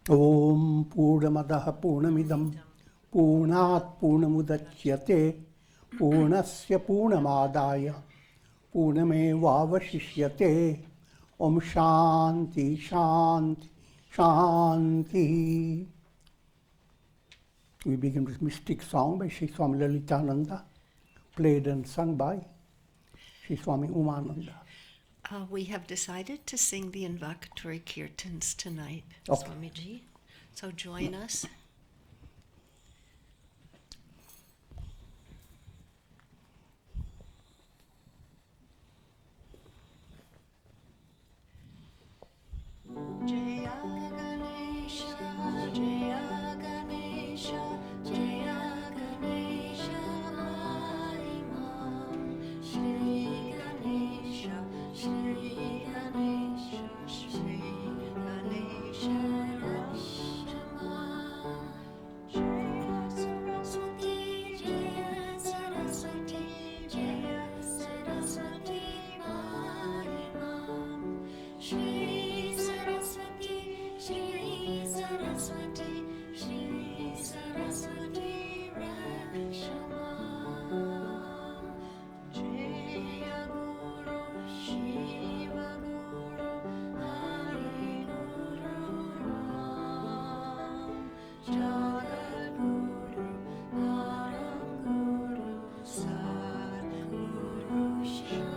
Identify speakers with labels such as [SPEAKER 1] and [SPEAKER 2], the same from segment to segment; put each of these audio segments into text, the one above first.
[SPEAKER 1] Om Purnamadaha Purnamidam Purnat Purnamudachyate Purnasya Purnamadaya Purnamevavashishyate. Om Shanti Shanti Shanti. We begin with mystic song by Sri Swami Lalitananda, played and sung by Sri Swami Umananda.
[SPEAKER 2] We have decided to sing the invocatory kirtans tonight,
[SPEAKER 1] Okay.
[SPEAKER 2] Swamiji. So join us. Jaya Ganesha, Jaya Ganesha, Jaya Ganesha, Imam. Shri Ganesha, Shri Ganesha, Shri Ganesha, Rashma. Jaya Saraswati, Jaya Saraswati, Jaya Saraswati, Imam. Shri Saraswati, Shri Saraswati, Shri Saraswati, Rakshama. Jaya Guru, Shiva Guru, Hari Guru, Ram. Jagat Guru, Param Guru, Sat Guru, Shyam.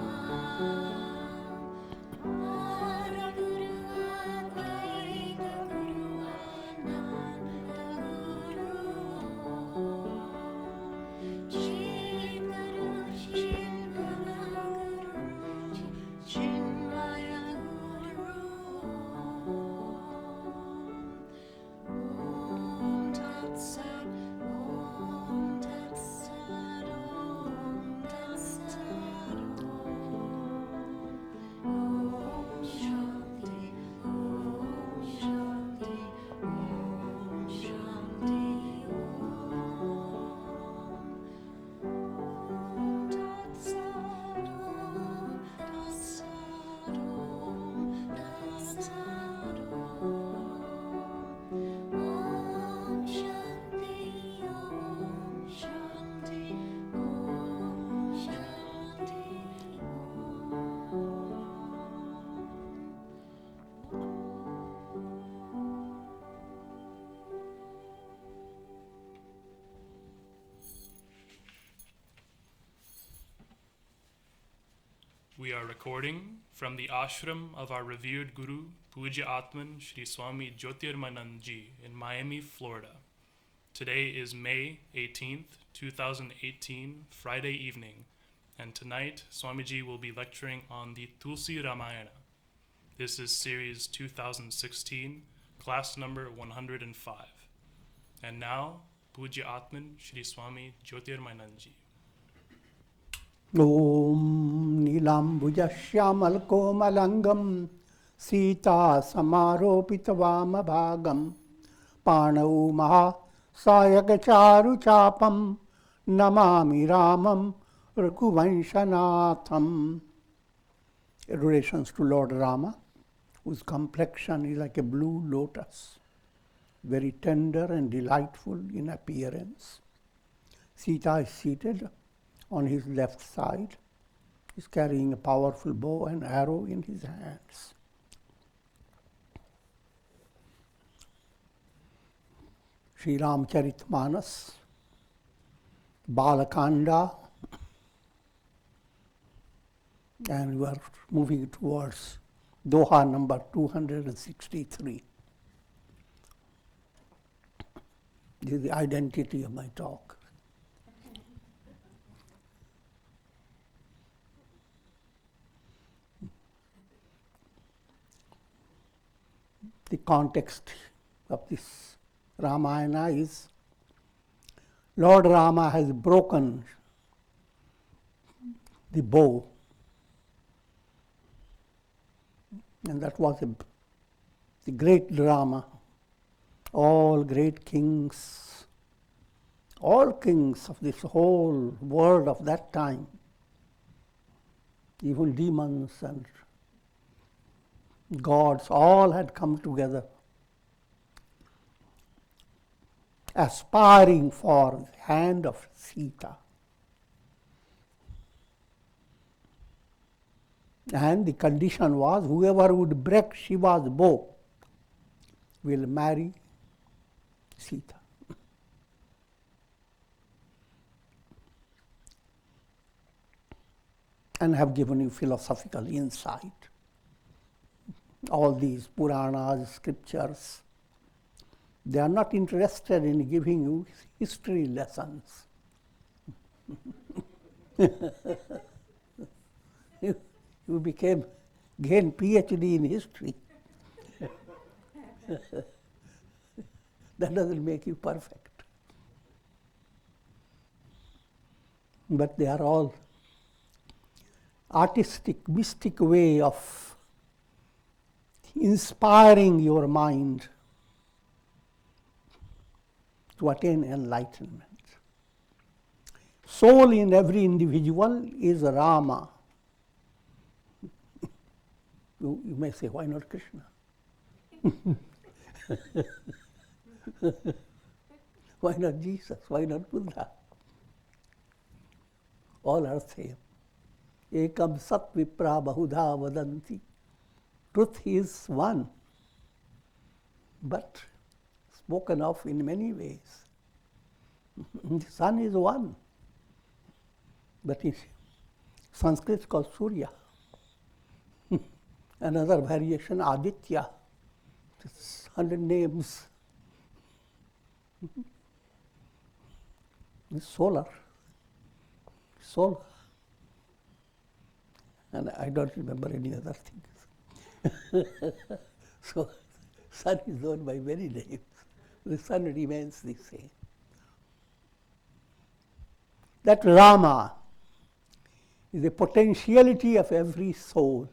[SPEAKER 3] We are recording from the ashram of our revered Guru, Puja Atman Shri Swami Jyotirmayananda Ji in Miami, Florida. Today is May 18th, 2018, Friday evening, and tonight Swamiji will be lecturing on the Tulsi Ramayana. This is series 2016, class number 105. And now, Puja Atman Shri Swami Jyotirmayananda Ji.
[SPEAKER 1] Om Nilambuja Shyamal Komalangam Sita Samaropita Vamabhagam Panau Maha Sayagacharu Chapam Namami Ramam Raghuvanshanatham. Adorations to Lord Rama, whose complexion is like a blue lotus, very tender and delightful in appearance. Sita is seated on his left side. He's carrying a powerful bow and arrow in his hands. Sri Ramcharitmanas, Balakanda, and we are moving towards Doha number 263. This is the identity of my talk. The context of this Ramayana is Lord Rama has broken the bow, and that was the great drama. All great kings, all kings of this whole world of that time, even demons and gods, all had come together aspiring for the hand of Sita. And the condition was whoever would break Shiva's bow will marry Sita. And have given you philosophical insight. All these Puranas, scriptures, they are not interested in giving you history lessons. You gained PhD in history. That doesn't make you perfect. But they are all artistic, mystic way of inspiring your mind to attain enlightenment. Soul in every individual is Rama. You may say, why not Krishna? Why not Jesus? Why not Buddha? All are same. Ekam sat vipra bahudha vadanti. Truth is one, but spoken of in many ways. The sun is one, but in Sanskrit is called Surya. Another variation, Aditya. It's 100 names. It's solar. Solar. And I don't remember any other things. So, sun is known by many names. The sun remains the same. That Rama is the potentiality of every soul.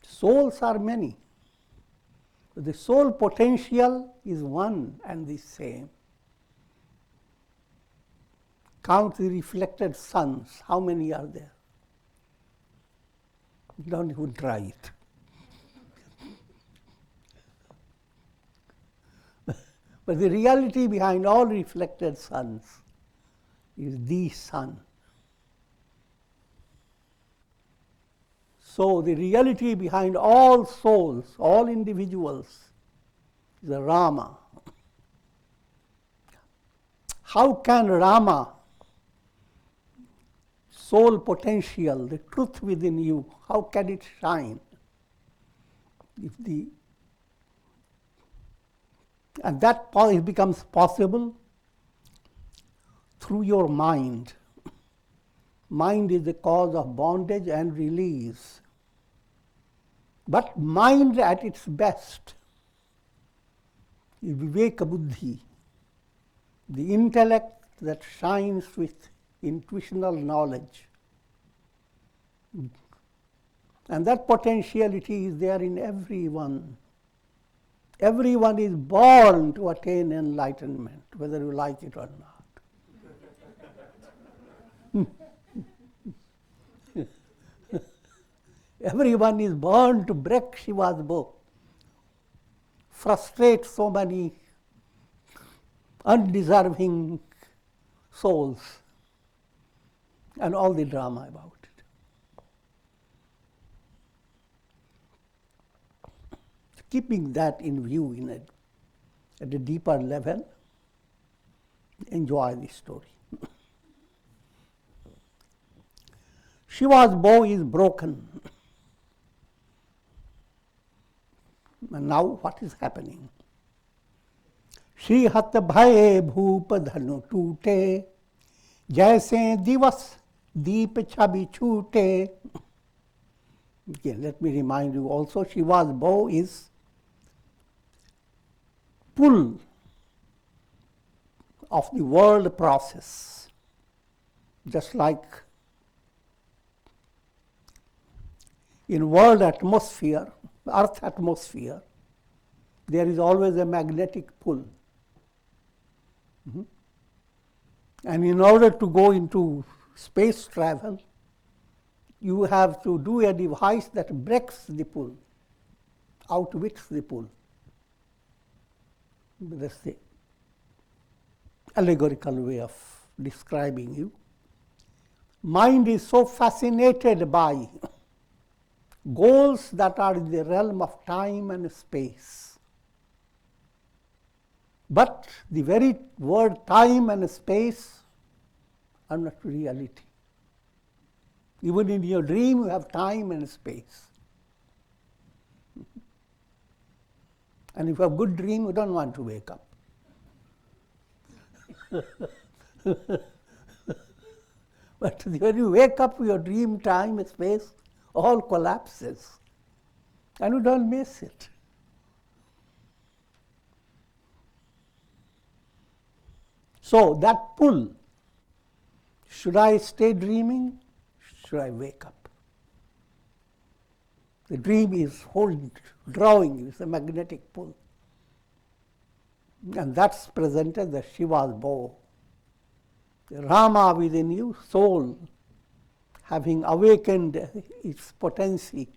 [SPEAKER 1] Souls are many, but the soul potential is one and the same. Count the reflected suns. How many are there? Don't even try it. But the reality behind all reflected suns is the sun. So the reality behind all souls, all individuals, is a Rama. How can Rama, soul potential, the truth within you, how can it shine? And that becomes possible through your mind. Mind is the cause of bondage and release. But mind at its best is Viveka Buddhi, the intellect that shines with intuitional knowledge. And that potentiality is there in everyone. Everyone is born to attain enlightenment, whether you like it or not. Everyone is born to break Shiva's bow, frustrate so many undeserving souls, and all the drama about it. Keeping that in view at a deeper level, enjoy the story. Shiva's bow is broken. And now what is happening? Shri hat bhaye bhoop dhanu toote, jaise divas deep chabi choote. Again, let me remind you also, Shiva's bow is pull of the world process. Just like in world atmosphere, earth atmosphere, there is always a magnetic pull. And in order to go into space travel, you have to do a device that breaks the pull, outwits the pull. That's the allegorical way of describing you. Mind is so fascinated by goals that are in the realm of time and space. But the very word time and space are not reality. Even in your dream, you have time and space. And if you have a good dream, you don't want to wake up. But when you wake up, your dream, time, space, all collapses. And you don't miss it. So that pull, should I stay dreaming? Should I wake up? The dream is drawing you, it's a magnetic pull. And that's presented as Shiva's bow. The Rama within you, soul, having awakened its potency,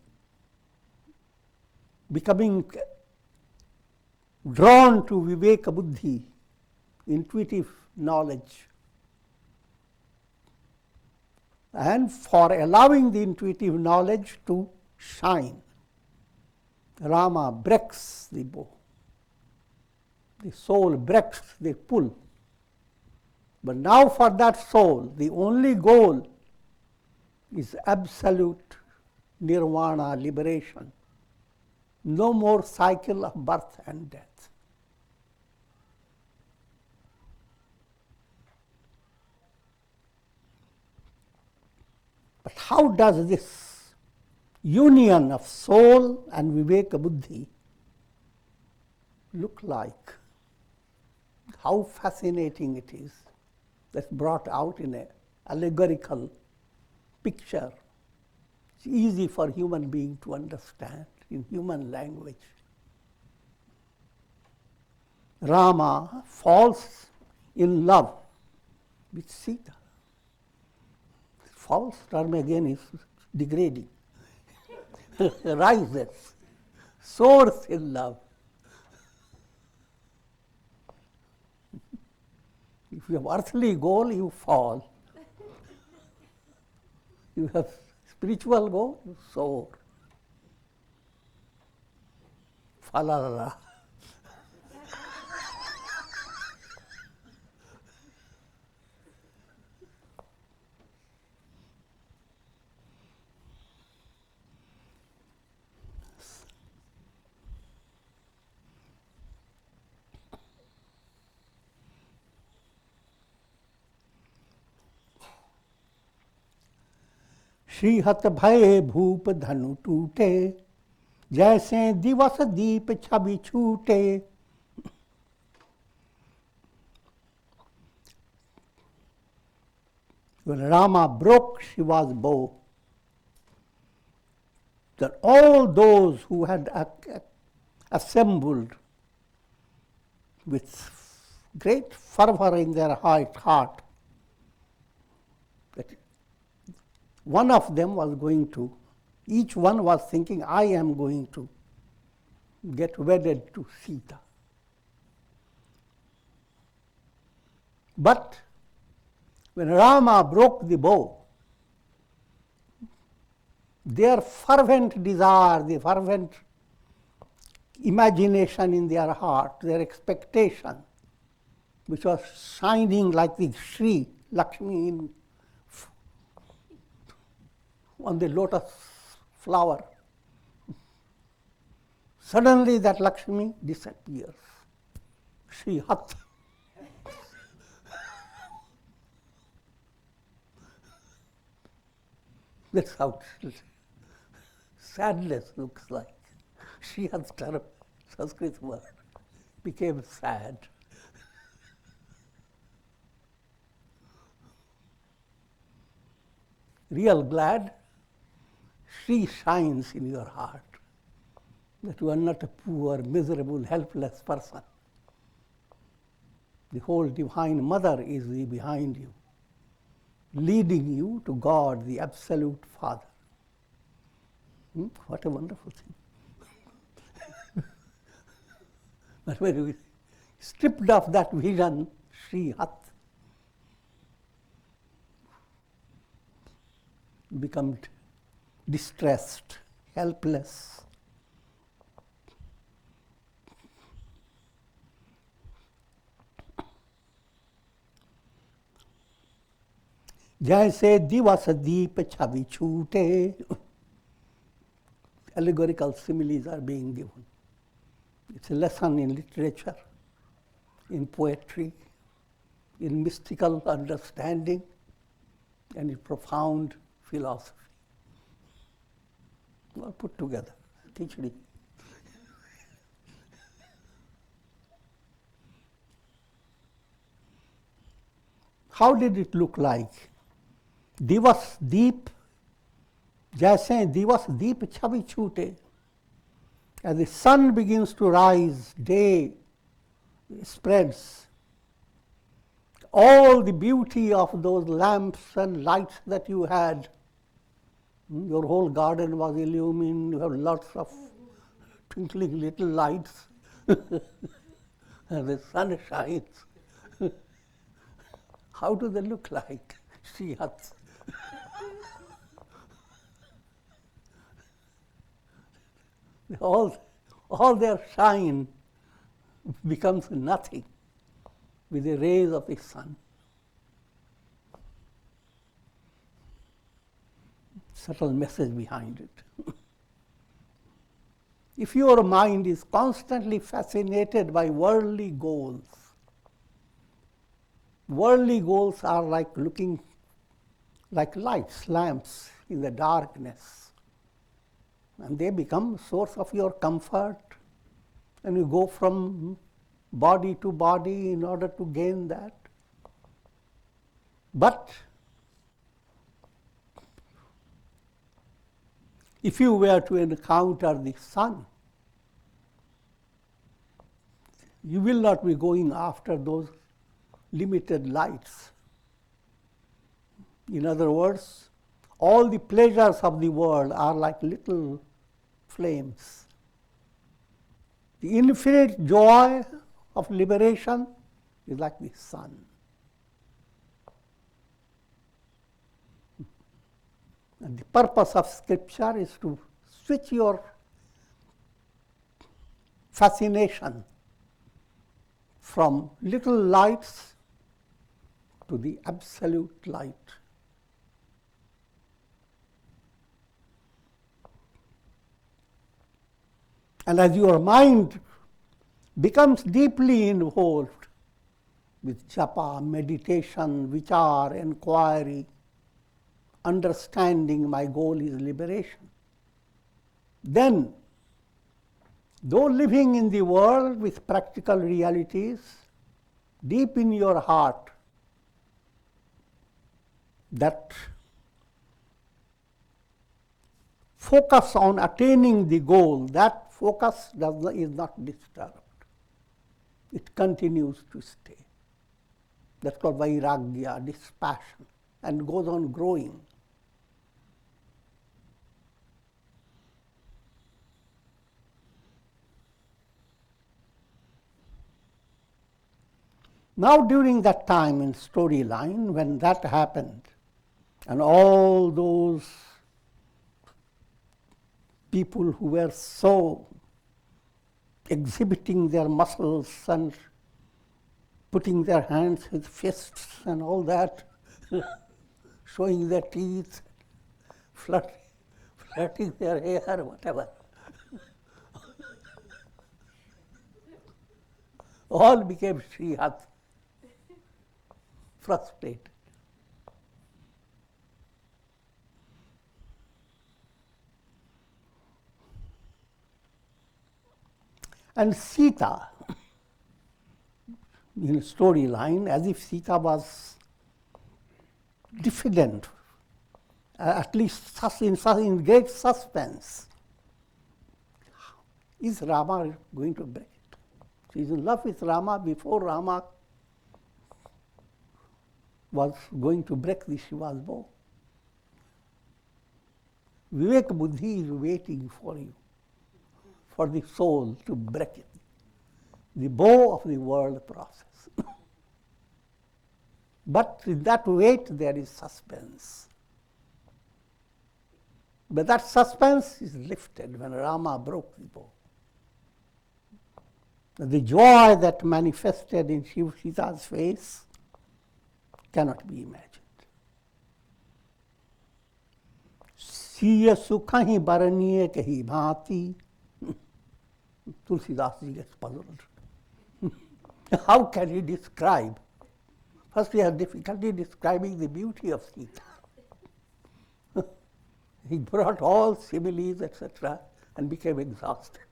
[SPEAKER 1] becoming drawn to Viveka Buddhi, intuitive knowledge. And for allowing the intuitive knowledge to shine, Rama breaks the bow. The soul breaks the pull. But now for that soul, the only goal is absolute nirvana, liberation. No more cycle of birth and death. But how does this union of soul and Viveka Buddhi look like? How fascinating it is. That's brought out in an allegorical picture. It's easy for human being to understand in human language. Rama falls in love with Sita. False term again is degrading. Rises, soars in love. If you have earthly goal, you fall. You have spiritual goal, you soar. Falalala. श्रीहत भये भूप धनु टूटे, जैसे दिवस दीप छवि छूटे. When Rama broke Shiva's bow, that all those who had assembled with great fervor in their heart, that one of them was going to, each one was thinking, I am going to get wedded to Sita. But when Rama broke the bow, their fervent desire, the fervent imagination in their heart, their expectation, which was shining like the Sri Lakshmi on the lotus flower. Suddenly that Lakshmi disappears. She hat. That's how sadness looks like. She has term, Sanskrit word, became sad. Real glad, she shines in your heart, that you are not a poor, miserable, helpless person. The whole Divine Mother is behind you, leading you to God, the Absolute Father. What a wonderful thing. But when you stripped of that vision, Sri Hat become distressed, helpless. जैसे दिवस दीप छवि छूटे, allegorical similes are being given. It's a lesson in literature, in poetry, in mystical understanding, and in profound philosophy. All put together. Khichdi. How did it look like? Divas deep, jaise divas deep chhavi chhoote. As the sun begins to rise, day spreads. All the beauty of those lamps and lights that you had, your whole garden was illumined, you have lots of twinkling little lights, and the sun shines. How do they look like? Shrihats. all their shine becomes nothing with the rays of the sun. Subtle message behind it. If your mind is constantly fascinated by worldly goals are like looking like lights, lamps in the darkness. And they become source of your comfort. And you go from body to body in order to gain that. But if you were to encounter the sun, you will not be going after those limited lights. In other words, all the pleasures of the world are like little flames. The infinite joy of liberation is like the sun. And the purpose of scripture is to switch your fascination from little lights to the absolute light. And as your mind becomes deeply involved with japa, meditation, vichar, inquiry, understanding my goal is liberation, then, though living in the world with practical realities, deep in your heart, that focus on attaining the goal, that focus is not disturbed. It continues to stay. That's called vairagya, dispassion, and goes on growing. Now during that time in storyline, when that happened, and all those people who were so exhibiting their muscles and putting their hands with fists and all that, showing their teeth, flirting their hair, whatever. All became Srihat, frustrated. And Sita, in a storyline, as if Sita was diffident, at least in great suspense. Is Rama going to break it? She is in love with Rama before Rama was going to break the Shiva's bow. Vivek Buddhi is waiting for you, for the soul to break it. the bow of the world process. But in that weight there is suspense. But that suspense is lifted when Rama broke the bow. The joy that manifested in Sita's face cannot be imagined. Siya sukhahi baraniye kahi bhati. Tulsidas ji gets puzzled. How can he describe? First we have difficulty describing the beauty of Sita. He brought all similes, etc., and became exhausted.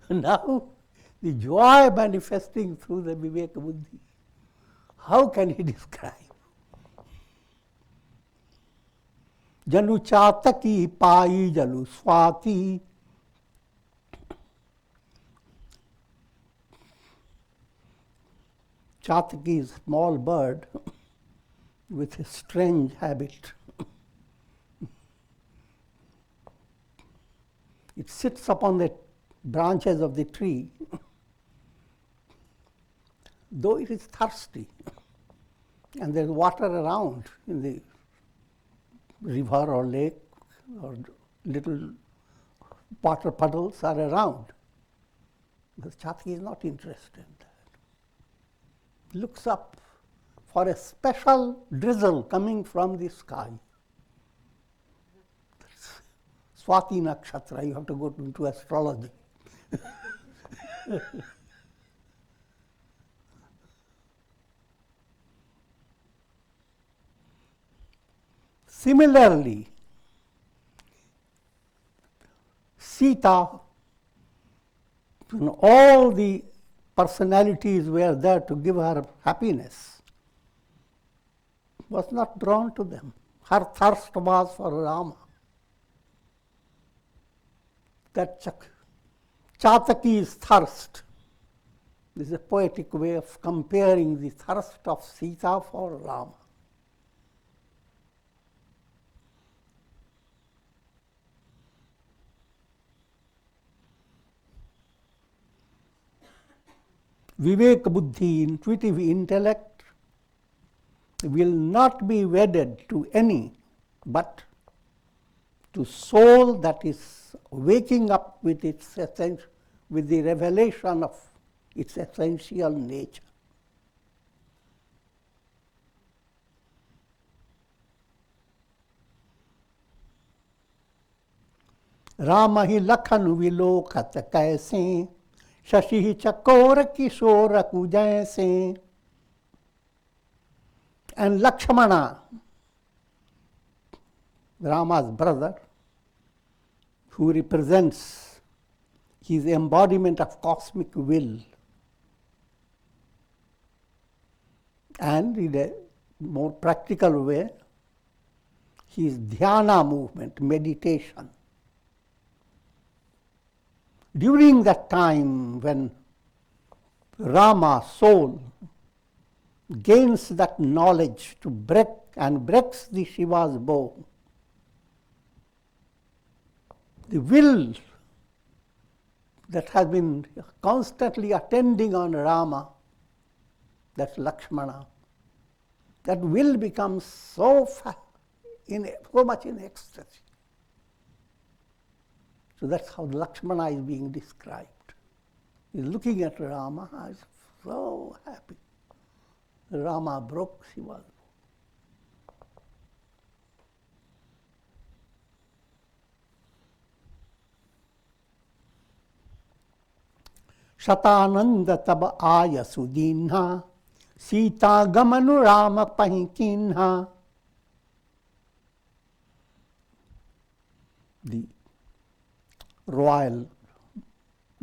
[SPEAKER 1] Now, the joy manifesting through the Viveka Buddhi, how can he describe? Janu chataki pai jalu swati. Chataki is a small bird with a strange habit. It sits upon the branches of the tree, though it is thirsty, and there is water around in the river or lake, or little water puddles are around. The Chataki is not interested in that. Looks up for a special drizzle coming from the sky. That's Swati Nakshatra, you have to go into astrology. Similarly, Sita, all the personalities were there to give her happiness, was not drawn to them. Her thirst was for Rama. That Chataki's thirst is a poetic way of comparing the thirst of Sita for Rama. Vivek Buddhi, intuitive intellect, will not be wedded to any but to soul that is waking up with its with the revelation of its essential nature. Rama hi lakhan vilokat kaise, shashi chakor kishora kujaise. And Lakshmana, Rama's brother, who represents his embodiment of cosmic will, and in a more practical way, his dhyana movement, meditation. During that time when Rama's soul gains that knowledge to break and breaks the Shiva's bow, the will that has been constantly attending on Rama, that's Lakshmana, that will becomes so much in ecstasy. So that's how Lakshmana is being described. He's looking at Rama, he's so happy. Rama broke Shiva's bow. Shatananda tab aya sudinha, Sita gamanu Rama pahinkinha. The royal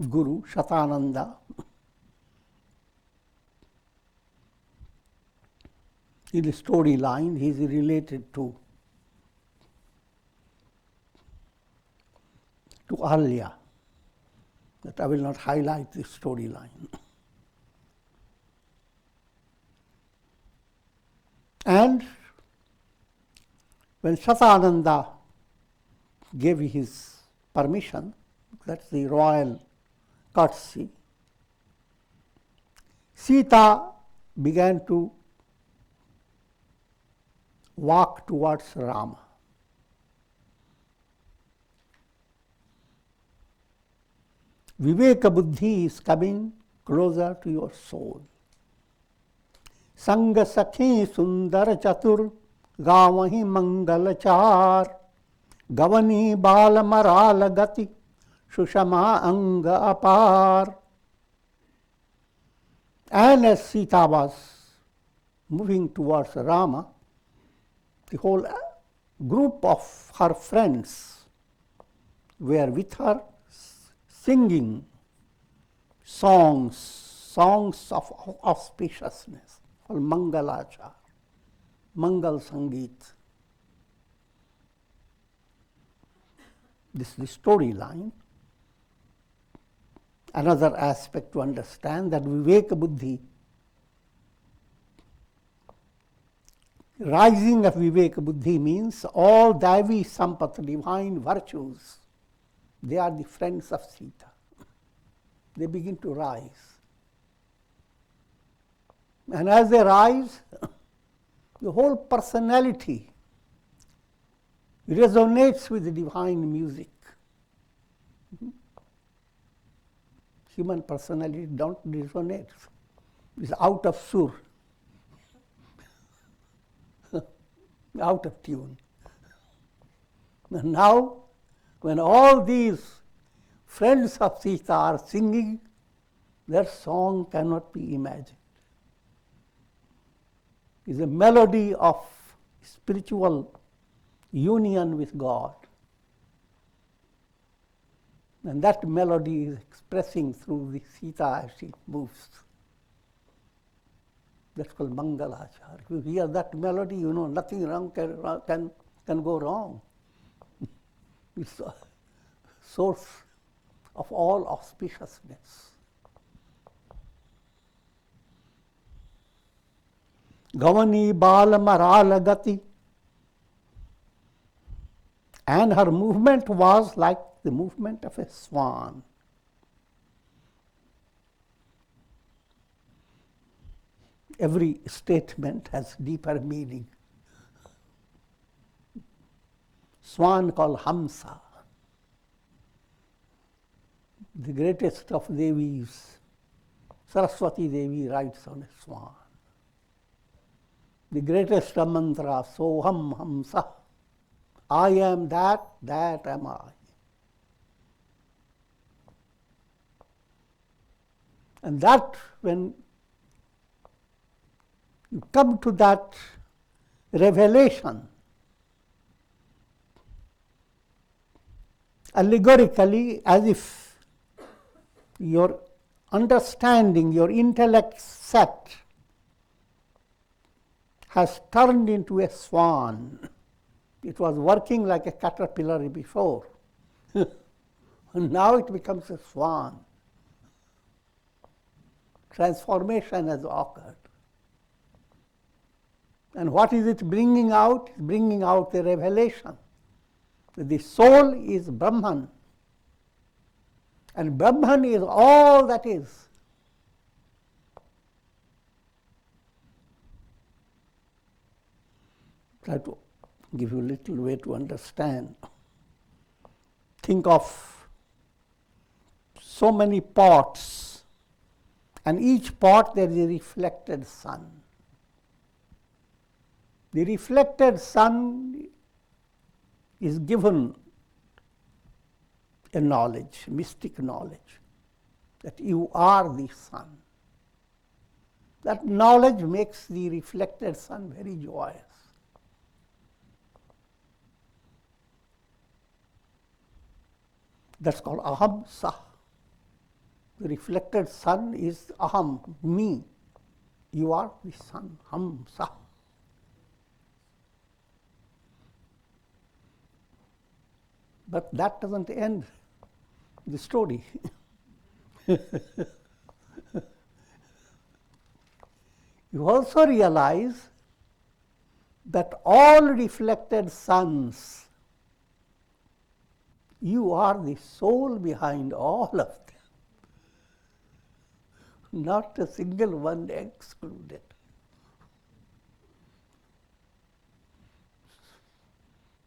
[SPEAKER 1] guru, Shatananda, in the storyline, he is related to Alya. That I will not highlight this storyline. And When Shatananda gave his permission, that's the royal courtesy, Sita began to walk towards Rama. Viveka Buddhi is coming closer to your soul. Sanga Sakhi Sundar Chatur Gavahi Mangalachar Gavani Bala Marala Gati Shushama Anga Apar. And as Sita was moving towards Rama, the whole group of her friends were with her singing songs of auspiciousness, called Mangalachar, Mangal Sangeet. This is the storyline. Another aspect to understand that Viveka Buddhi, rising of Viveka Buddhi means all Daivi Sampat, divine virtues, they are the friends of Sita. They begin to rise. And as they rise, the whole personality resonates with the divine music. Human personality don't resonate. It's out of sur, out of tune. And now, when all these friends of Sita are singing, their song cannot be imagined. It's a melody of spiritual union with God. And that melody is expressing through the Sita as she moves. That's called Mangalachar. If you hear that melody, you know nothing wrong can go wrong. It's a source of all auspiciousness. Gavani Bala Marala Gati. And her movement was like the movement of a swan. Every statement has deeper meaning. Swan called Hamsa, the greatest of Devis. Saraswati Devi rides on a swan. The greatest of mantra, Soham Hamsa. I am that am I. And that, when you come to that revelation, allegorically, as if your understanding, your intellect set has turned into a swan. It was working like a caterpillar before. And now it becomes a swan. Transformation has occurred. And what is it bringing out? It's bringing out the revelation that the soul is Brahman. And Brahman is all that is. Try to give you a little way to understand. Think of so many pots, and each pot there is a reflected sun. The reflected sun is given a knowledge, mystic knowledge, that you are the sun. That knowledge makes the reflected sun very joyous. That's called aham sah. The reflected sun is aham, me. You are the sun, ham sah. But that doesn't end the story. You also realize that all reflected suns, you are the soul behind all of them, not a single one excluded.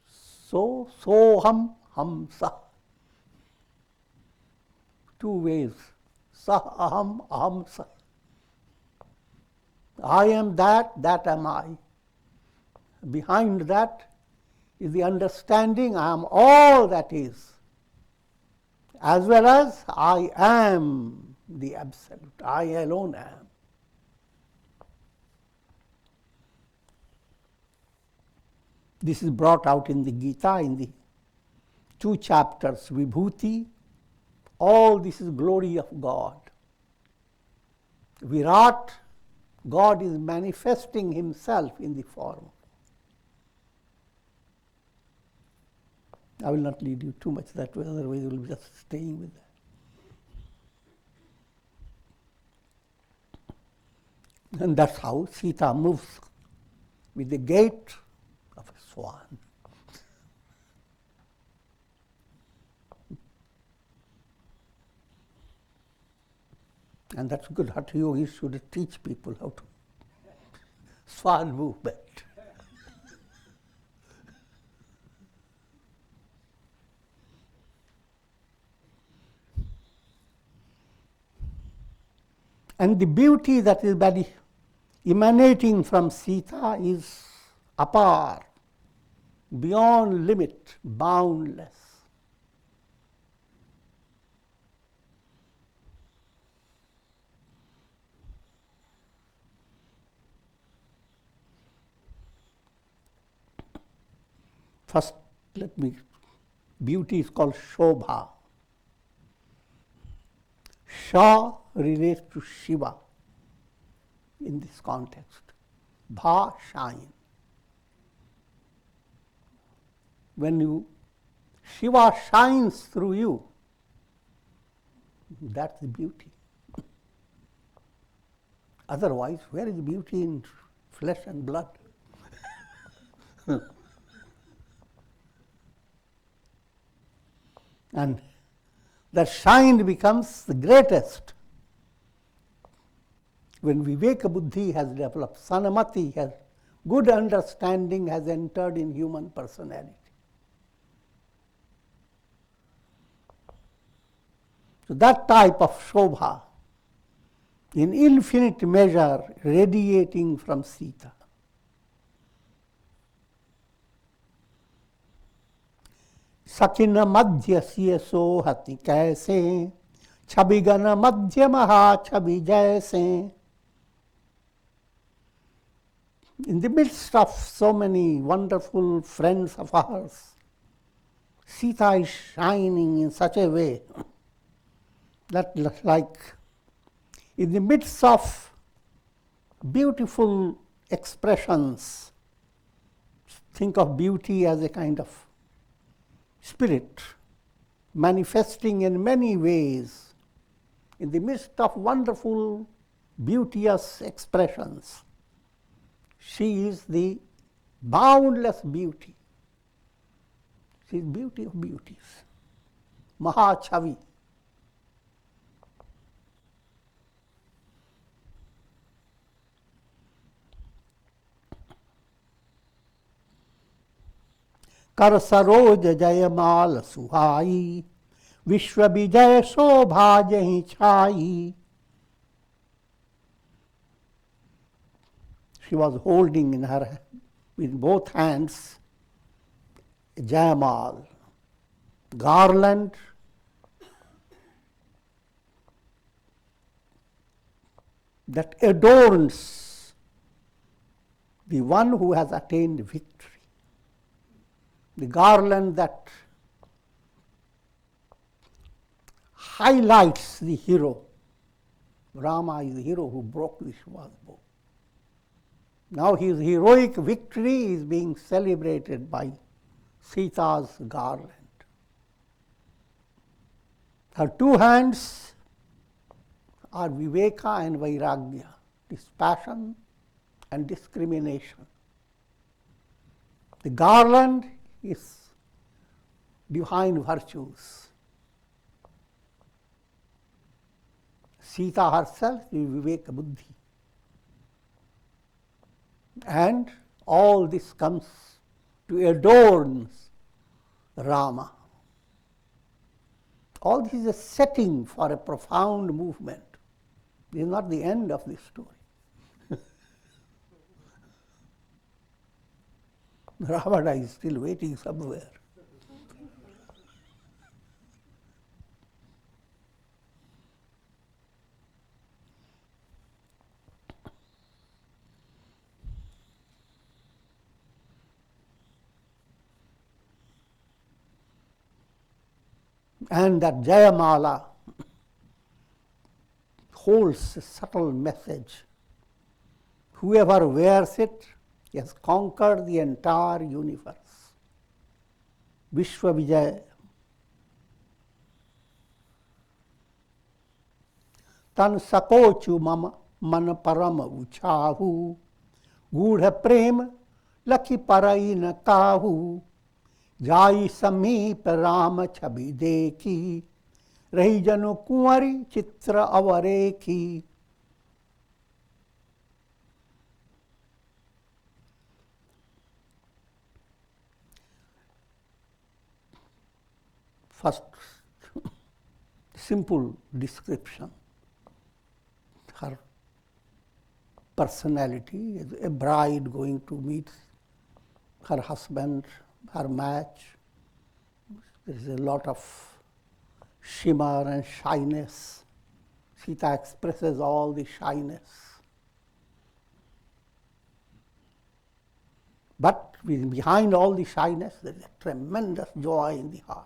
[SPEAKER 1] So, soham hamsa. Two ways. Sa aham ahamsa. I am that, that am I. Behind that is the understanding I am all that is, as well as I am the Absolute. I alone am. This is brought out in the Gita in the 2 chapters, Vibhuti. All this is glory of God. Virat, God is manifesting himself in the form. I will not lead you too much that way, otherwise you will be just staying with that. And that's how Sita moves, with the gait of a swan. And that's good. Hatha yogis should teach people how to swan movement. And the beauty that is emanating from Sita is apart, beyond limit, boundless. First, beauty is called Shobha. Sha relates to Shiva in this context. Bha, shine. When Shiva shines through you, that's the beauty. Otherwise, where is beauty in flesh and blood? And that shine becomes the greatest when Viveka Buddhi has developed. Sanamati has good understanding, has entered in human personality. So that type of Shobha, in infinite measure, radiating from Sita. Sakina madhya siyaso hati kaise, chabigana madhya maha chabi jaise. In the midst of so many wonderful friends of ours, Sita is shining in such a way that, like in the midst of beautiful expressions, think of beauty as a kind of spirit manifesting in many ways in the midst of wonderful, beauteous expressions. She is the boundless beauty. She is beauty of beauties. Mahachavi. कर सरोज जयमाल सुहाई, विश्व विजय शोभा जहीं छाई. She was holding in her, with both hands, a jayamal, garland that adorns the one who has attained victory. The garland that highlights the hero. Rama is the hero who broke the Shiva's bow. Now his heroic victory is being celebrated by Sita's garland. Her two hands are Viveka and Vairagya, dispassion and discrimination. The garland is divine virtues. Sita herself is Viveka Buddhi. And all this comes to adorn Rama. All this is a setting for a profound movement. This is not the end of the story. Ravana is still waiting somewhere. And that Jayamala holds a subtle message. Whoever wears it has conquered the entire universe. Vishwa Vijay. Tan sakochu mama man parama uchahu. Gudha prem laki parai na kahu. Jai sameep Rama chabi dekhi. Rahi jano kuwari chitra avarekhi. First, simple description. Her personality is a bride going to meet her husband, her match. There is a lot of shimmer and shyness. Sita expresses all the shyness. But behind all the shyness, there is a tremendous joy in the heart.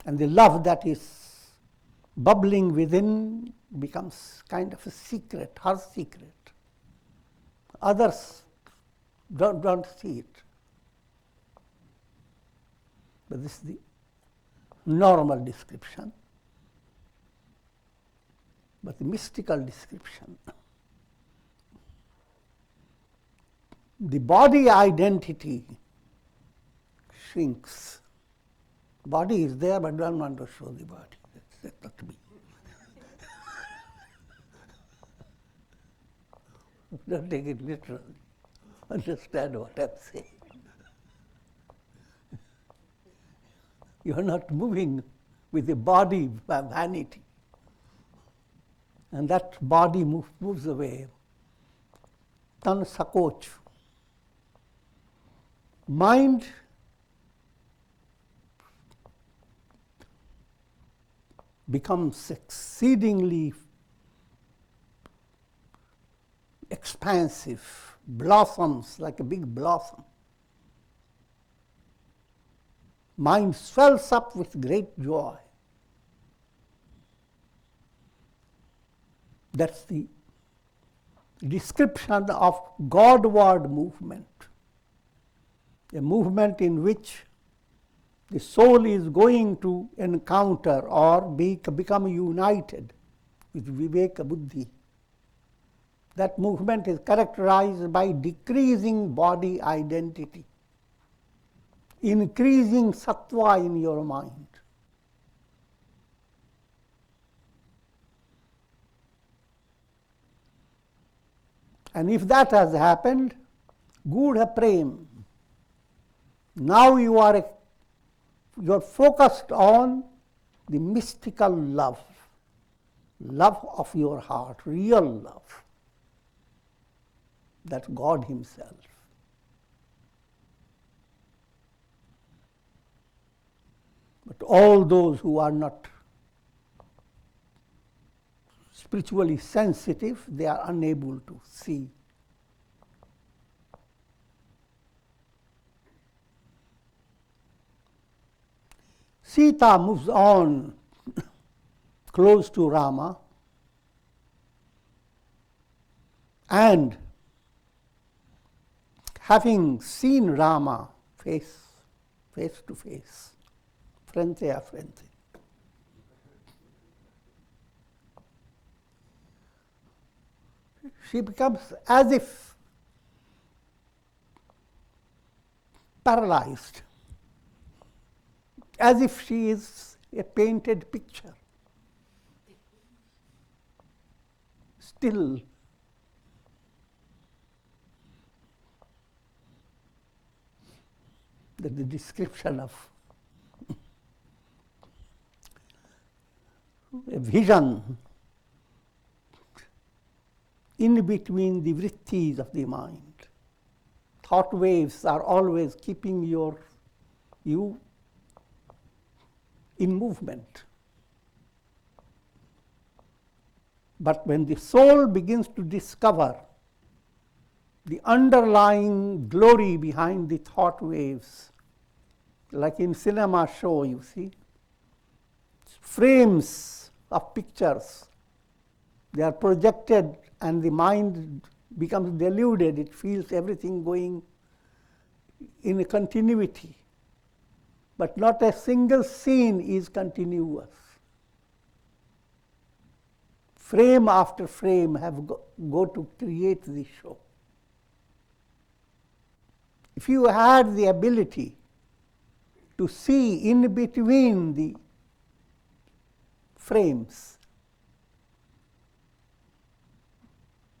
[SPEAKER 1] And the love that is bubbling within becomes kind of a secret, her secret. Others don't see it. But this is the normal description. But the mystical description. The body identity shrinks. Body is there, but don't want to show the body. That's not me. Don't take it literally. Understand what I'm saying. You are not moving with the body vanity. And that body moves away. Tan sakoch. Mind becomes exceedingly expansive, blossoms like a big blossom. Mind swells up with great joy. That's the description of Godward movement, a movement in which the soul is going to encounter or become united with Viveka Buddhi. That movement is characterized by decreasing body identity, increasing sattva in your mind. And if that has happened, Gudha Prem, now you are focused on the mystical love, love of your heart, real love. That's God Himself. But all those who are not spiritually sensitive, they are unable to see. Sita moves on close to Rama, and having seen Rama face to face, frente a frente, she becomes as if paralyzed, as if she is a painted picture. Still, the description of a vision in between the vrittis of the mind. Thought waves are always keeping you in movement. But when the soul begins to discover the underlying glory behind the thought waves, like in cinema show, you see, frames of pictures, they are projected and the mind becomes deluded. It feels everything going in a continuity. But not a single scene is continuous. Frame after frame have go to create the show. If you had the ability to see in between the frames,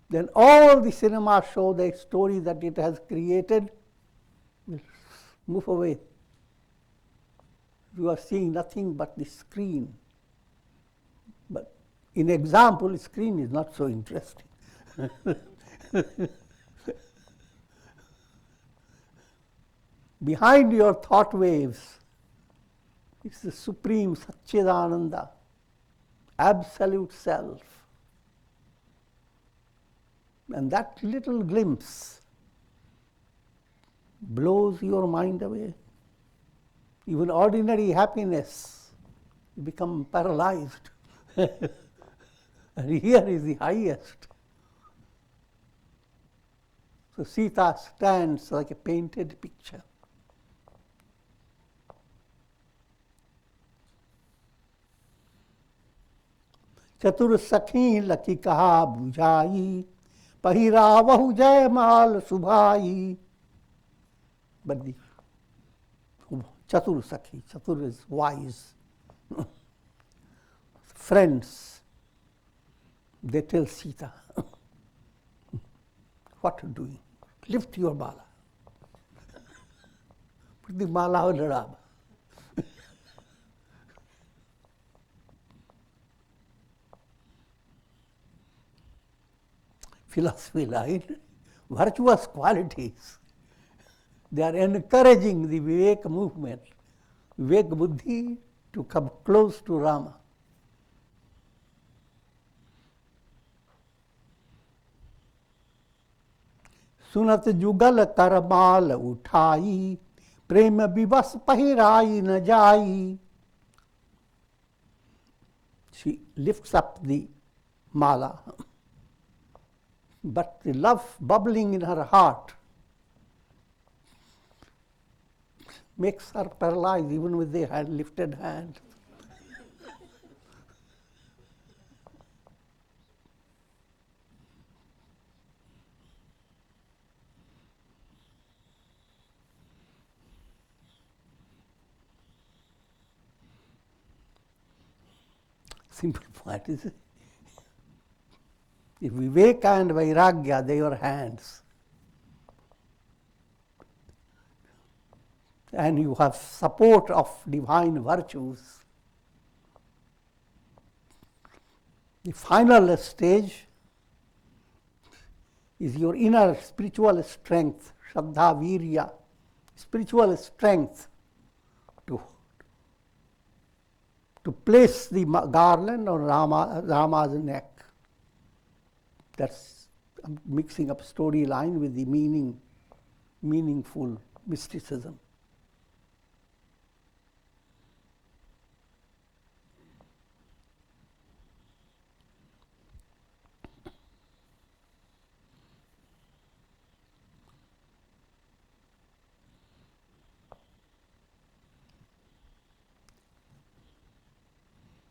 [SPEAKER 1] then all the cinema show, the story that it has created, will move away. You are seeing nothing but the screen. But in example, screen is not so interesting. Behind your thought waves is the supreme Satchidananda, absolute self. And that little glimpse blows your mind away. Even ordinary happiness, you become paralyzed. And here is the highest. So Sita stands like a painted picture. चतुर सखी लखी कहा बुझाई, पहिरावहु जयमाल सुभाई. But the Chatur Sakhi, Chatur is wise. Friends, they tell Sita, what are you doing? Lift your mala. Put the mala on the Rama. Philosophy line, virtuous qualities. They are encouraging the Vivek movement, Vivek Buddhi, to come close to Rama. सुनत जुगल करमाल उठाई, प्रेम विवश पहिराई न जाई. She lifts up the mala, but the love bubbling in her heart makes her paralyzed even with the lifted hand. Simple point is, if Viveka and Vairagya, they are hands. And you have support of divine virtues. The final stage is your inner spiritual strength, Shraddha Virya, spiritual strength to place the garland on Rama's neck. I'm mixing up storyline with the meaningful mysticism.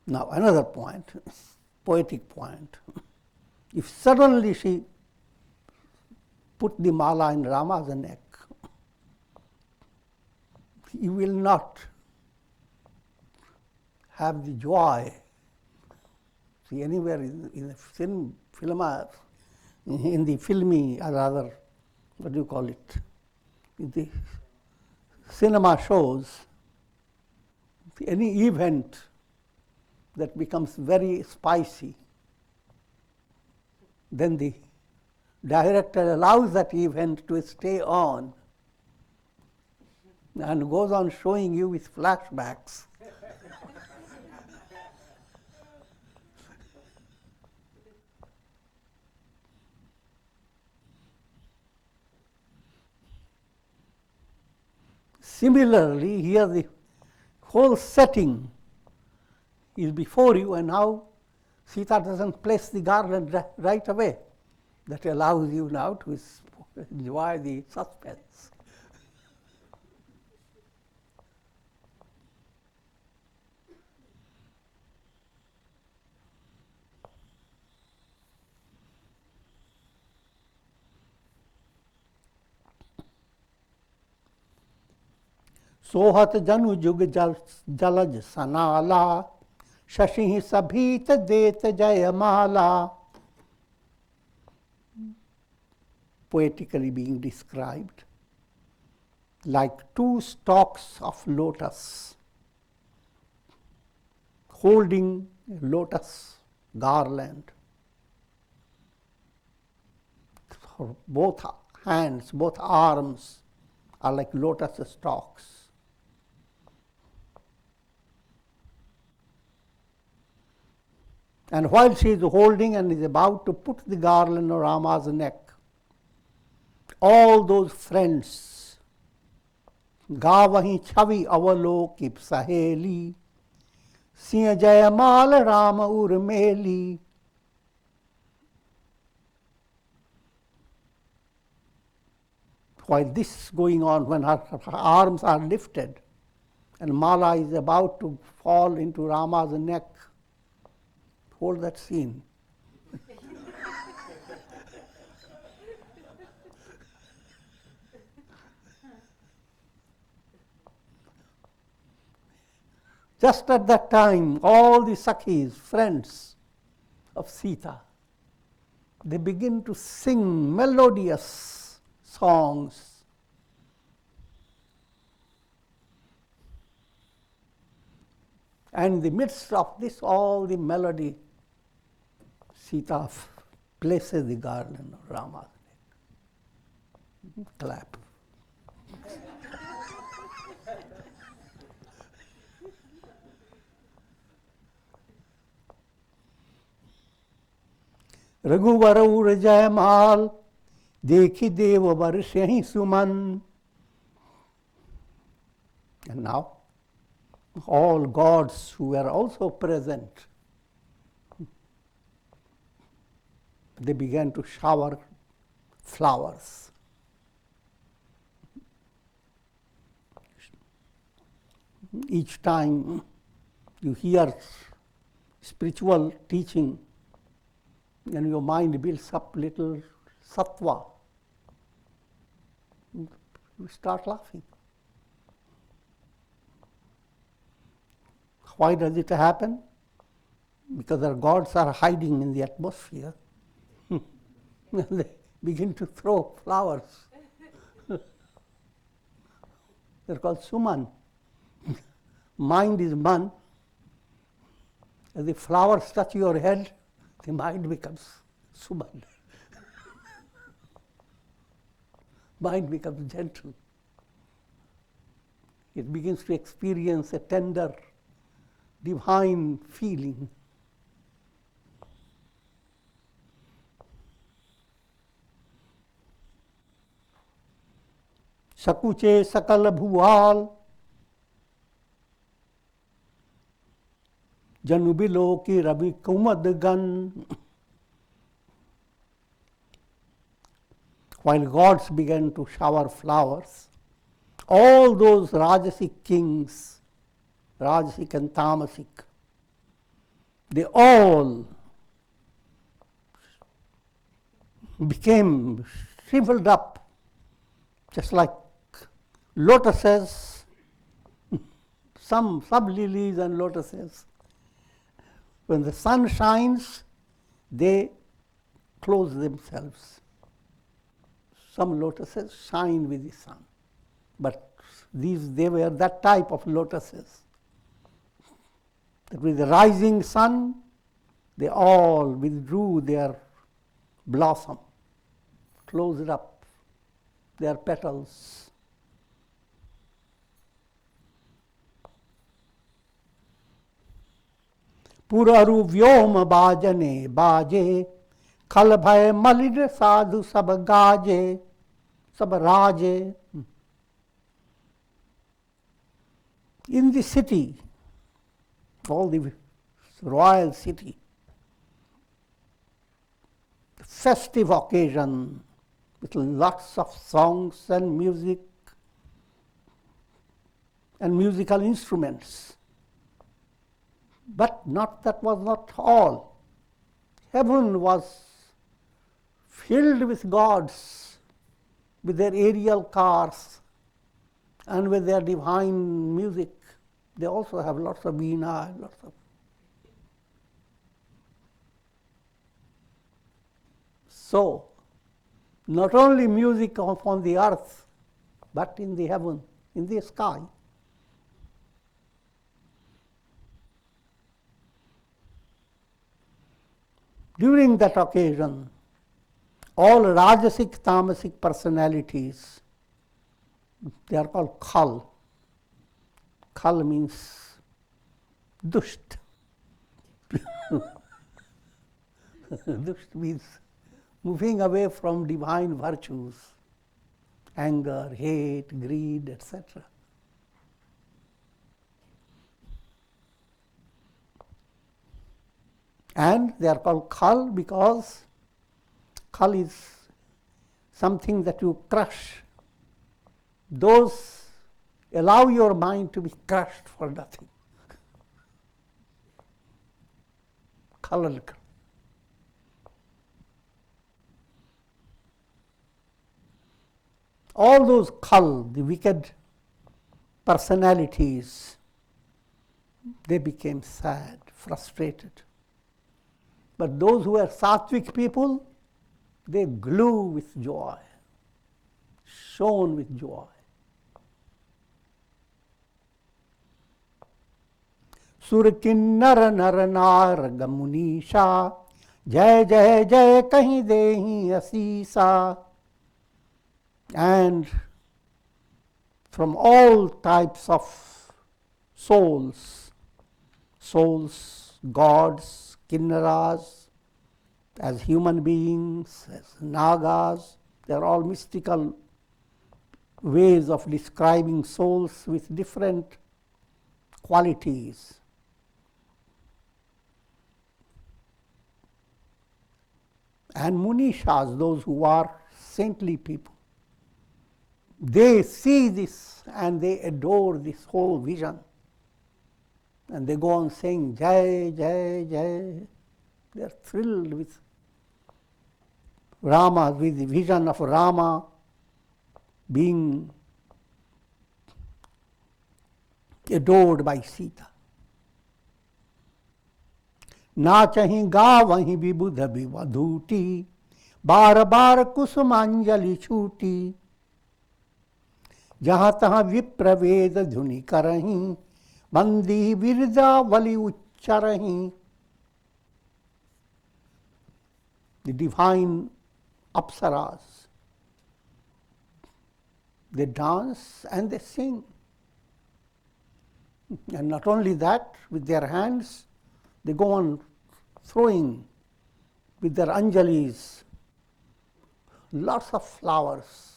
[SPEAKER 1] Now another point, poetic point. If suddenly she put the mala in Rama's neck, he will not have the joy. See, anywhere in the film, in the filmy, or rather, what do you call it? In the cinema shows, any event that becomes very spicy, then the director allows that event to stay on and goes on showing you with flashbacks. Similarly, here the whole setting is before you, and now Sita doesn't place the garland right away. That allows you now to enjoy the suspense. सोहत जनु जुग जलज सनाला शशि सभीत देत जयमाला. Poetically being described like two stalks of lotus holding a lotus garland. Both hands, both arms are like lotus stalks. And while she is holding and is about to put the garland on Rama's neck, all those friends, Gavahi Chavi Avalokip Saheli, Siya Jayamal Rama Urmeli. While this is going on, when her arms are lifted and Mala is about to fall into Rama's neck, hold that scene. Just at that time, all the Sakhis, friends of Sita, they begin to sing melodious songs. And in the midst of this, all the melody, Sita places the garland on Rama's neck. Clap. रघुवर उर जयमाल देखी देव वर्षहि सुमन. And now all gods who were also present, they began to shower flowers. Each time you hear spiritual teaching, and your mind builds up little sattva, you start laughing. Why does it happen? Because our gods are hiding in the atmosphere. They begin to throw flowers. They're called suman. Mind is man. As the flowers touch your head, the mind becomes suman. Mind becomes gentle. It begins to experience a tender, divine feeling. Sakuche sakal bhuval Janubilo ki rabi kumad gan. While gods began to shower flowers, all those Rajasic kings, Rajasic and Tamasic, they all became shriveled up, just like lotuses, some lilies and lotuses. When the sun shines, they close themselves. Some lotuses shine with the sun, but they were that type of lotuses. That with the rising sun, they all withdrew their blossom, closed up their petals. पुररु व्योम बाजने बाजे, खल भय मलिन साधु सब गाजे, सब राजे. In the city, all the royal city, festive occasion with lots of songs and music and musical instruments. But that was not all. Heaven was filled with gods, with their aerial cars and with their divine music. They also have lots of veena, lots of. So, not only music on the earth, but in the heaven, in the sky. During that occasion, all Rajasic, Tamasic personalities, they are called Khal. Khal means dusht. Dusht means moving away from divine virtues, anger, hate, greed, etc. And they are called khal because khal is something that you crush. Those allow your mind to be crushed for nothing. Khalal. All those khal, the wicked personalities, they became sad, frustrated. But those who were sattvic people, they glue with joy, shone with joy. Sur kinnara nar nar gamunisha, jai jai jai kahi dehi asisa. And from all types of souls, gods, Kinnaras, as human beings, as Nagas, they are all mystical ways of describing souls with different qualities. And Munishas, those who are saintly people, they see this and they adore this whole vision. And they go on saying, Jai, Jai, Jai. They are thrilled with Rama, with the vision of Rama being adored by Sita. Na chahi gawahi vibudha vivadhuti, bar bar kusumanjali chuti, jahan tahan vipra veda dhuni karahi, bandi virja vali ucharahi. The divine apsaras, they dance and they sing. And not only that, with their hands, they go on throwing with their anjalis lots of flowers.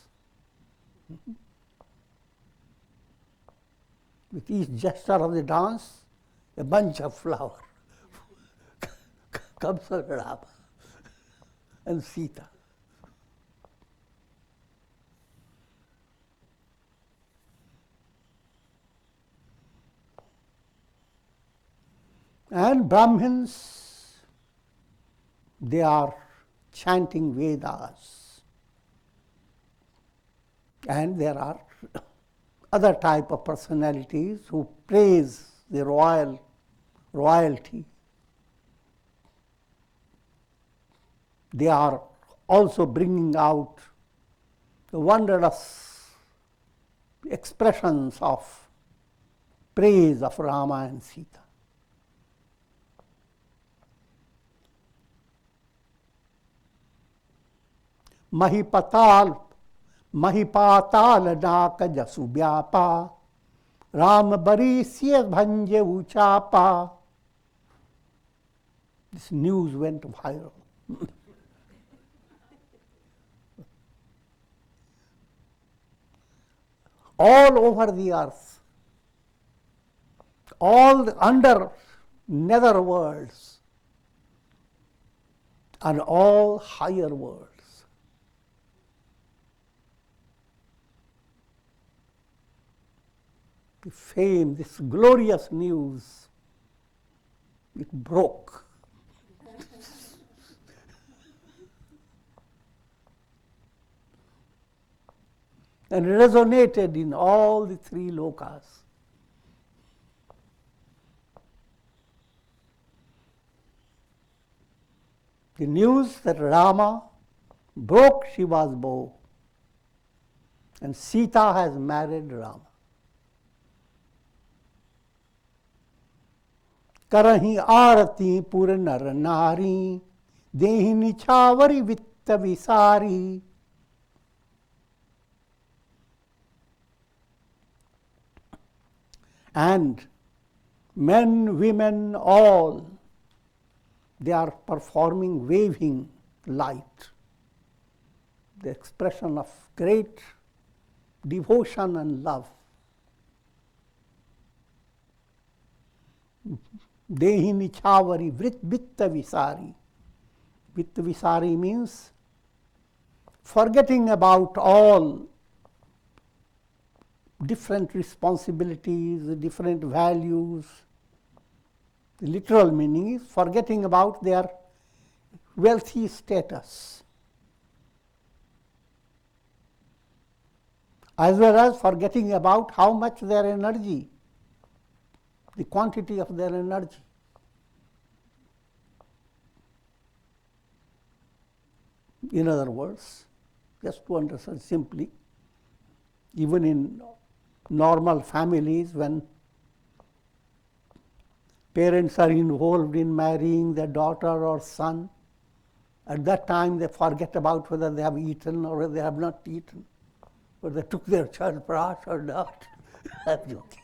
[SPEAKER 1] With each gesture of the dance, a bunch of flowers comes on Rama and Sita. And Brahmins, they are chanting Vedas. And there are other type of personalities who praise the royalty. They are also bringing out the wondrous expressions of praise of Rama and Sita. Mahipatal नाक जसु व्यापा Ram बरीस्य भंजे uchapa. This news went viral. All over the earth, all the under nether worlds and all higher worlds. The fame, this glorious news, it broke. And resonated in all the three lokas. The news that Rama broke Shiva's bow and Sita has married Rama. Karahi arati pura nar nari dehi nichavari vitta visari. And men, women, all, they are performing waving light, the expression of great devotion and love. Dehi nichavari vitta visari. Vitta visari means forgetting about all different responsibilities, different values. The literal meaning is forgetting about their wealthy status, as well as forgetting about how much their energy, the quantity of their energy. In other words, just to understand simply, even in normal families, when parents are involved in marrying their daughter or son, at that time they forget about whether they have eaten or whether they have not eaten, whether they took their child prat or not. I'm joking.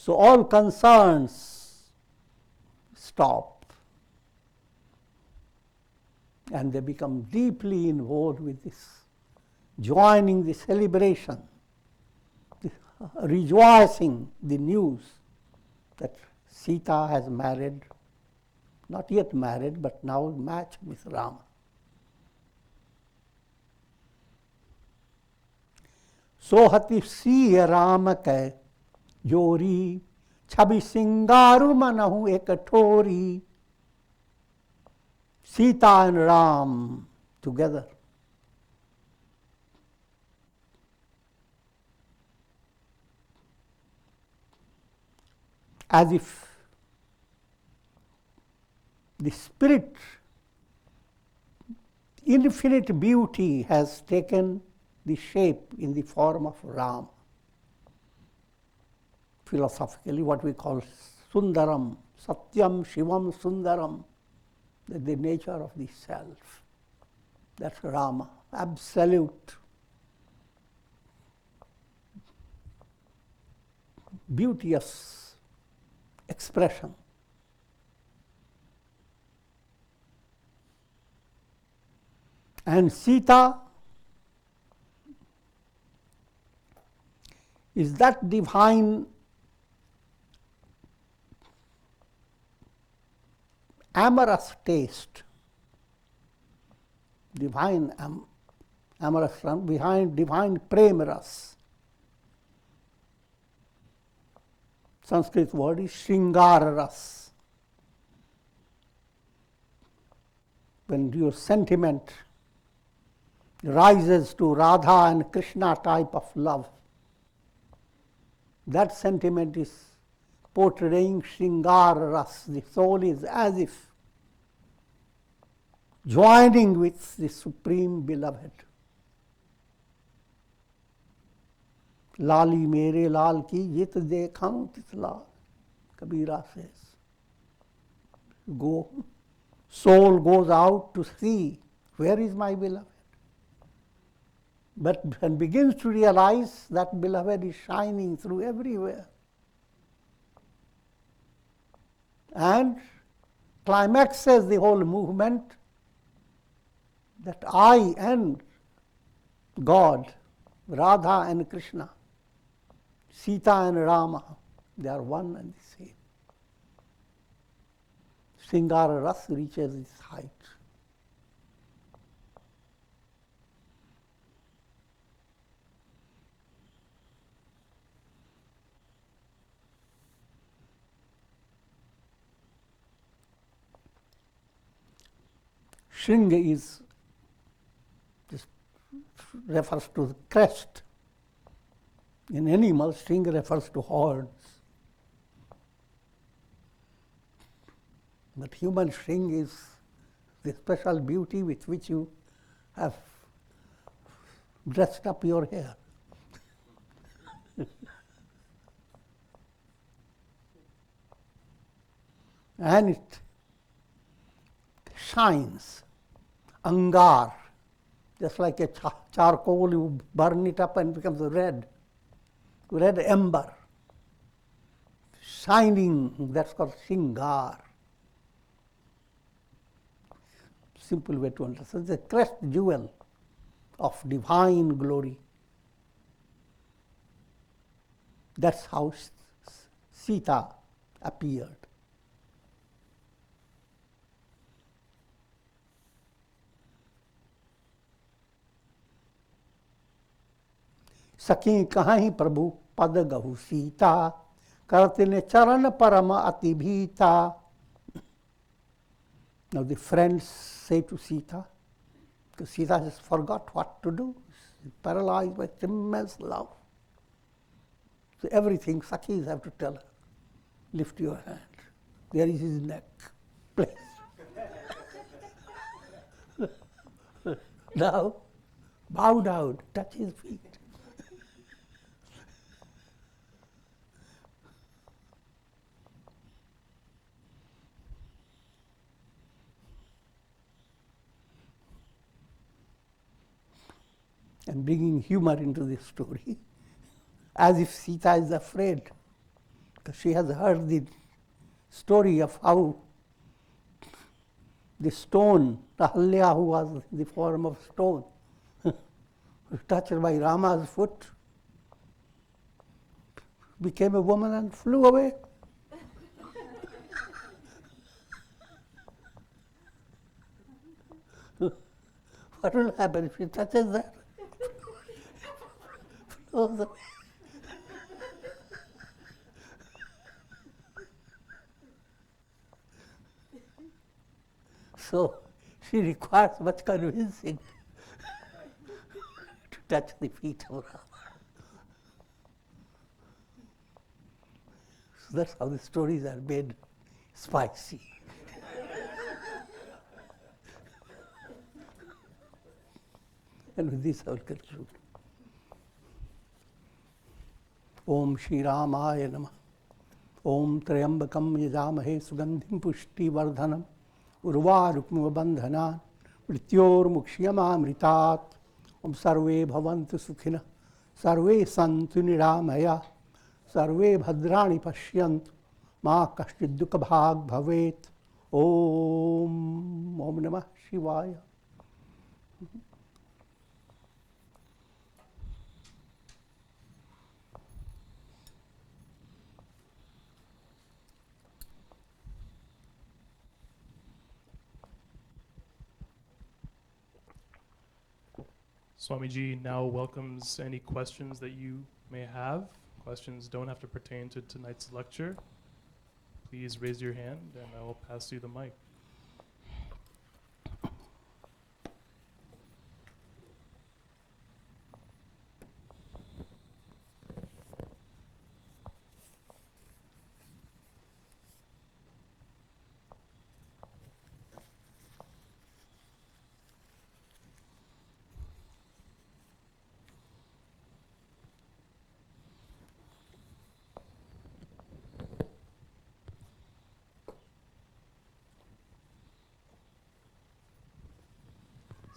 [SPEAKER 1] So all concerns stop and they become deeply involved with this, joining the celebration, rejoicing the news that Sita has married, not yet married, but now matched with Rama. Sohati siya Rama ke Jori, Chabi Singaru Manahu Ekatori, Sita and Ram together. As if the spirit, infinite beauty has taken the shape in the form of Ram. Philosophically, what we call Sundaram, Satyam, Shivam, Sundaram, the nature of the self. That's Rama, absolute, beauteous expression. And Sita is that divine amorous taste, divine amorous, behind divine premaras, Sanskrit word is Shringara Ras. When your sentiment rises to Radha and Krishna type of love, that sentiment is portraying Shringara Ras. The soul is as if joining with the Supreme Beloved. Lali mere lal ki jit dekham tit lal, Kabira says. Soul goes out to see, where is my beloved? But and begins to realize that beloved is shining through everywhere. And climaxes the whole movement that I and God, Radha and Krishna, Sita and Rama, they are one and the same. Sringara Ras reaches its height. Shring is, this refers to the crest. In animals, shring refers to horns. But human shring is the special beauty with which you have dressed up your hair. And it shines. Angar, just like a charcoal, you burn it up and it becomes red ember. Shining, that's called Shringar. Simple way to understand. It's a crest jewel of divine glory. That's how Sita appeared. सखी कहीं प्रभु पद गहु सीता करते ने चरण परम अति भीता. Now the friends say to Sita, because Sita has forgot what to do, she's paralyzed by immense love. So everything Sakhis have to tell her. Lift your hand. There is his neck. Place. Now, bow down, touch his feet. And bringing humor into this story, as if Sita is afraid, because she has heard the story of how the stone, Ahalya, who was in the form of stone, was touched by Rama's foot, became a woman and flew away. What will happen if she touches that? Flows away. So she requires much convincing to touch the feet of Rama. So that's how the stories are made spicy. And with this I will conclude. Om Shri Ramaya Namah. Om Trayambakam Yajamahe Sugandhim Pushti Vardhanam Urvarukma Bandhanan Mrityor Mukshiyamamritat. Om Sarve Bhavantu Sukhina Sarve Santu Niramaya Sarve Bhadrani Pashyantu Ma Kashchid Dukha Bhag Bhavet. Om Namah Shivaya.
[SPEAKER 3] Swamiji now welcomes any questions that you may have. questions don't have to pertain to tonight's lecture, please raise your hand and I will pass you the mic.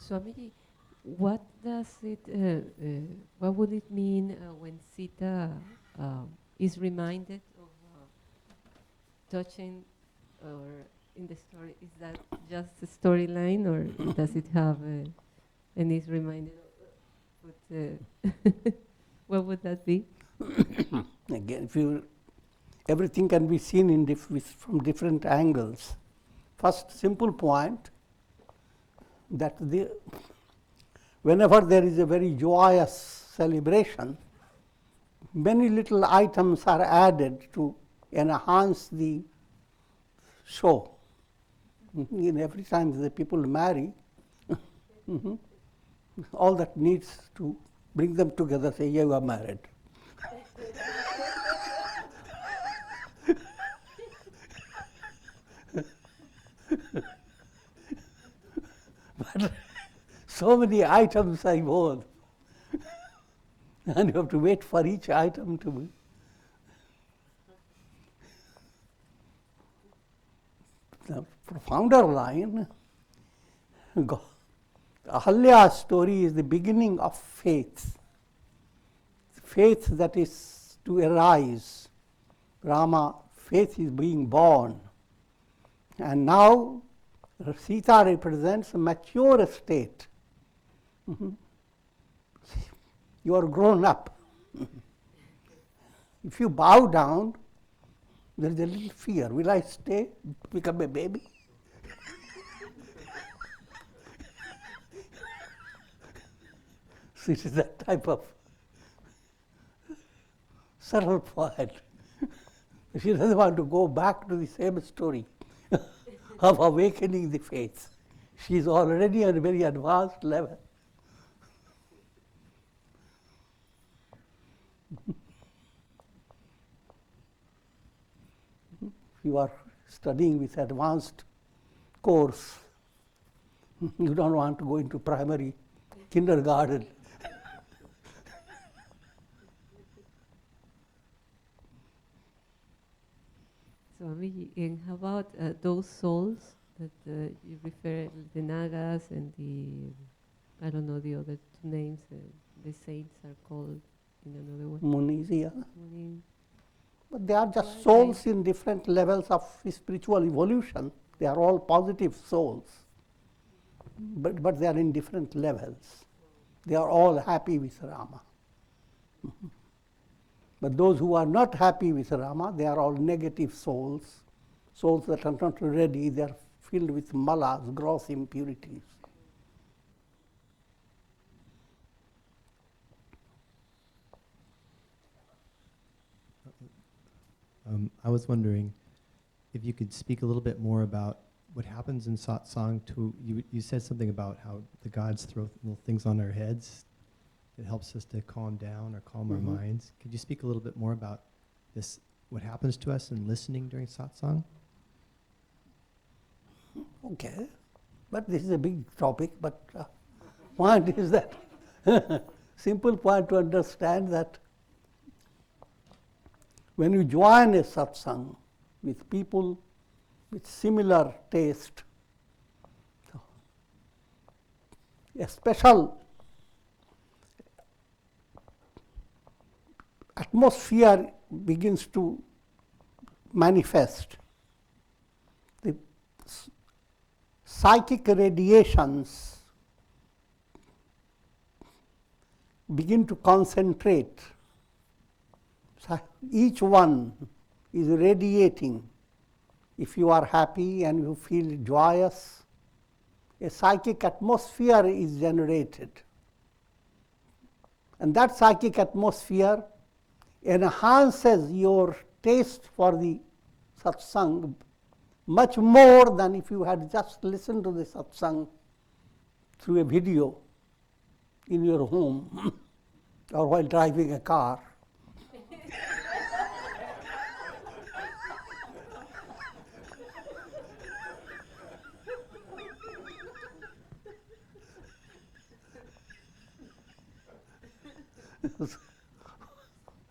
[SPEAKER 4] Swamiji, what does it? What would it mean when Sita is reminded of touching, or in the story? Is that just a storyline, or does it have? And is reminded of what would that be?
[SPEAKER 1] Again, everything can be seen in from different angles. First, simple point that whenever there is a very joyous celebration, many little items are added to enhance the show. Every time the people marry, all that needs to bring them together, say, yeah, you are married. But so many items I wore, and you have to wait for each item to be. The profounder line, Ahalya's story is the beginning of faith. Faith that is to arise. Rama, faith is being born. And now Sita represents a mature state. You are grown up. If you bow down, there is a little fear. Will I stay, become a baby? So it is that type of subtle point. She doesn't want to go back to the same story of awakening the faith. She is already at a very advanced level. If you are studying with advanced course, you don't want to go into primary kindergarten.
[SPEAKER 4] Swamiji, and how about those souls that you refer, the Nagas and the, I don't know the other two names, the saints are called in another way?
[SPEAKER 1] Munis, yeah.
[SPEAKER 4] Munis.
[SPEAKER 1] But they are just souls in different levels of spiritual evolution. They are all positive souls. But they are in different levels. They are all happy with Rama. But those who are not happy with Rama, they are all negative souls, souls that are not ready, they are filled with malas, gross impurities.
[SPEAKER 5] I was wondering if you could speak a little bit more about what happens in satsang. You said something about how the gods throw little things on our heads. It helps us to calm down or calm our minds. Could you speak a little bit more about this, what happens to us in listening during satsang?
[SPEAKER 1] Okay, but this is a big topic, but point is that, simple point to understand that when you join a satsang with people with similar taste, a special atmosphere begins to manifest. The psychic radiations begin to concentrate. So each one is radiating. If you are happy and you feel joyous, a psychic atmosphere is generated. And that psychic atmosphere enhances your taste for the satsang much more than if you had just listened to the satsang through a video in your home or while driving a car.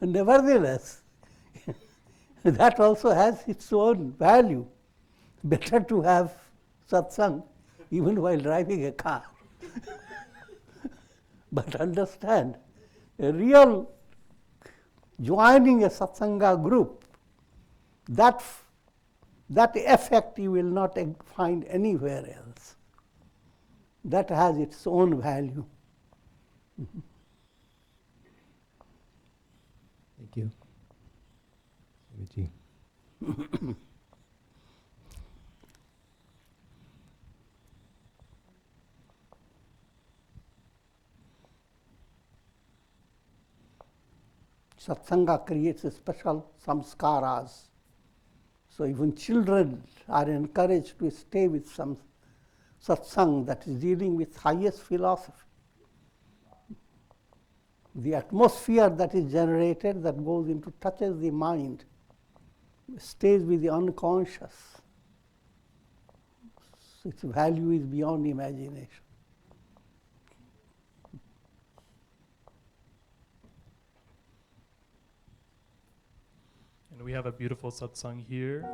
[SPEAKER 1] Nevertheless, that also has its own value. Better to have satsang even while driving a car. But understand, a real joining a satsanga group, that effect you will not find anywhere else. That has its own value.
[SPEAKER 5] Thank you. Swamiji.
[SPEAKER 1] Satsanga creates a special samskaras. So even children are encouraged to stay with some satsang that is dealing with highest philosophy. The atmosphere that is generated, that goes into, touches the mind, stays with the unconscious. So its value is beyond imagination.
[SPEAKER 3] And we have a beautiful satsang here.